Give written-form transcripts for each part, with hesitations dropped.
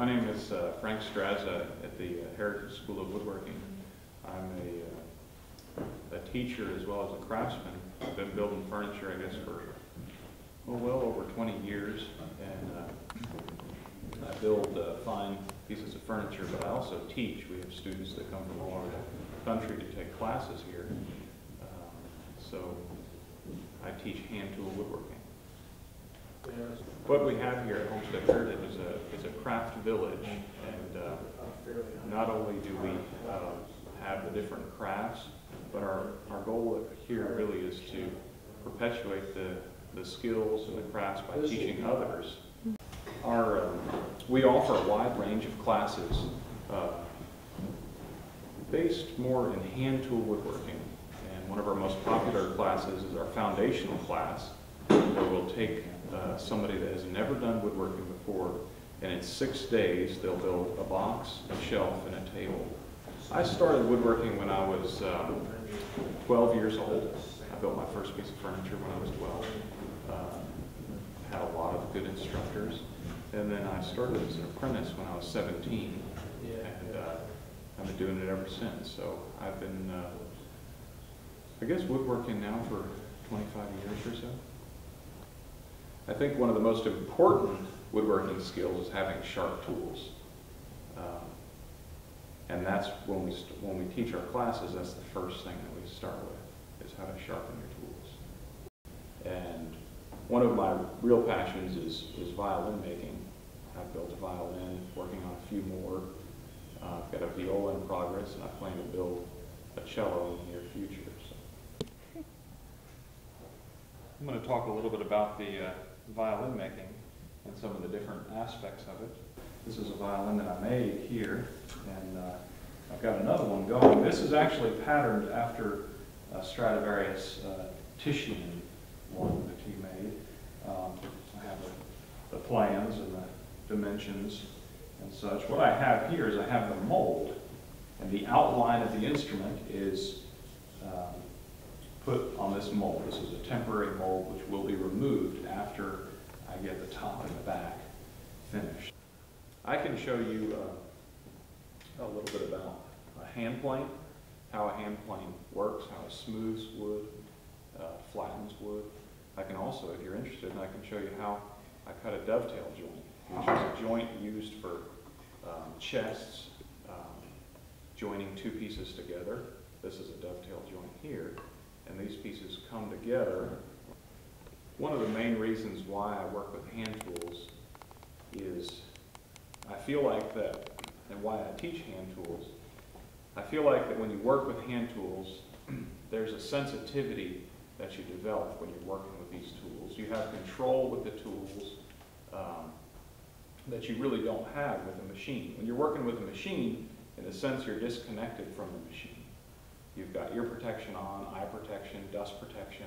name is Frank Strazza at the Heritage School of Woodworking. I'm a teacher as well as a craftsman. I've been building furniture, I guess, for well over 20 years, and I build fine pieces of furniture, but I also teach. We have students that come from all over the country to take classes here. So I teach hand tool woodworking. What we have here at Homestead Heritage is a craft village, and not only do we have the different crafts, but our goal here really is to perpetuate the skills and the crafts by teaching others. We offer a wide range of classes based more in hand tool woodworking, and one of our most popular classes is our foundational class, where we'll take somebody that has never done woodworking before, and in 6 days they'll build a box, a shelf, and a table. I started woodworking when I was 12 years old. I built my first piece of furniture when I was 12. Had a lot of good instructors, and then I started as an apprentice when I was 17, and I've been doing it ever since. So I've been, I guess, woodworking now for 25 years or so. I think one of the most important woodworking skills is having sharp tools. And that's when we teach our classes, that's the first thing that we start with, is how to sharpen your tools. And one of my real passions is violin making. I've built a violin, working on a few more. I've got a viola in progress, and I plan to build a cello in the near future. So. I'm going to talk a little bit about the violin making and some of the different aspects of it. This is a violin that I made here, and I've got another one going. This is actually patterned after Stradivarius Titian one that he made. I have the plans and the dimensions and such. What I have here is I have the mold, and the outline of the instrument is put on this mold. This is a temporary mold which will be removed after I get the top and the back finished. I can show you a little bit about a hand plane, how a hand plane works, how it smooths wood, flattens wood. I can also, if you're interested, I can show you how I cut a dovetail joint, which is a joint used for chests, joining two pieces together. This is a dovetail joint here, and these pieces come together. One of the main reasons why I work with hand tools is I feel like that, and why I teach hand tools, I feel like that when you work with hand tools, there's a sensitivity that you develop when you're working with these tools. You have control with the tools that you really don't have with a machine. When you're working with a machine, in a sense, you're disconnected from the machine. You've got ear protection on, eye protection, dust protection,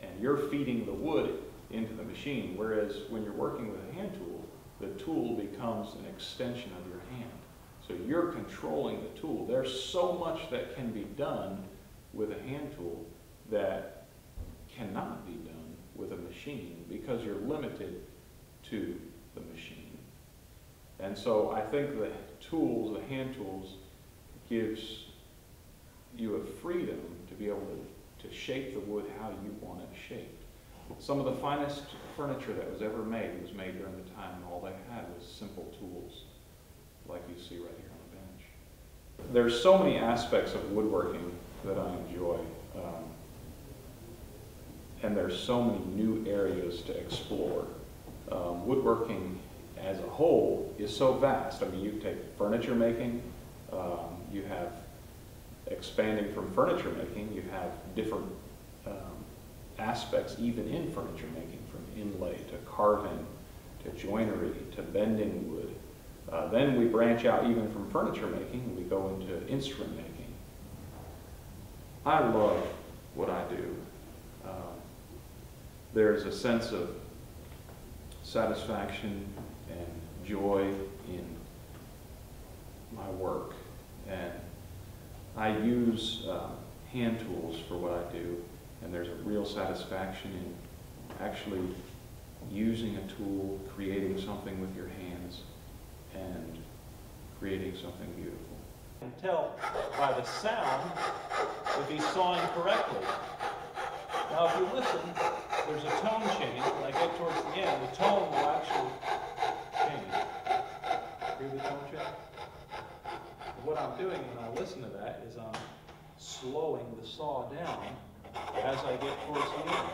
and you're feeding the wood into the machine, whereas when you're working with a hand tool, the tool becomes an extension of your hand. So you're controlling the tool. There's so much that can be done with a hand tool that cannot be done with a machine because you're limited to the machine. And so I think the tools, the hand tools, gives you a freedom to be able to shape the wood how you want it shaped. Some of the finest furniture that was ever made was made during the time when all they had was simple tools, like you see right here on the bench. There's so many aspects of woodworking that I enjoy, and there's so many new areas to explore. Woodworking as a whole is so vast. I mean, you take furniture making, you have expanding from furniture making, you have different aspects even in furniture making, from inlay to carving to joinery to bending wood. Then we branch out even from furniture making and we go into instrument making. I love what I do. There's a sense of satisfaction and joy in my work, and I use hand tools for what I do, and there's a real satisfaction in actually using a tool, creating something with your hands, and creating something beautiful. You can tell by the sound if he's sawing correctly. Now if you listen, there's a tone change. When I get towards the end, the tone will actually change. Hear the tone change? What I'm doing when I listen to that is I'm slowing the saw down as I get towards the end.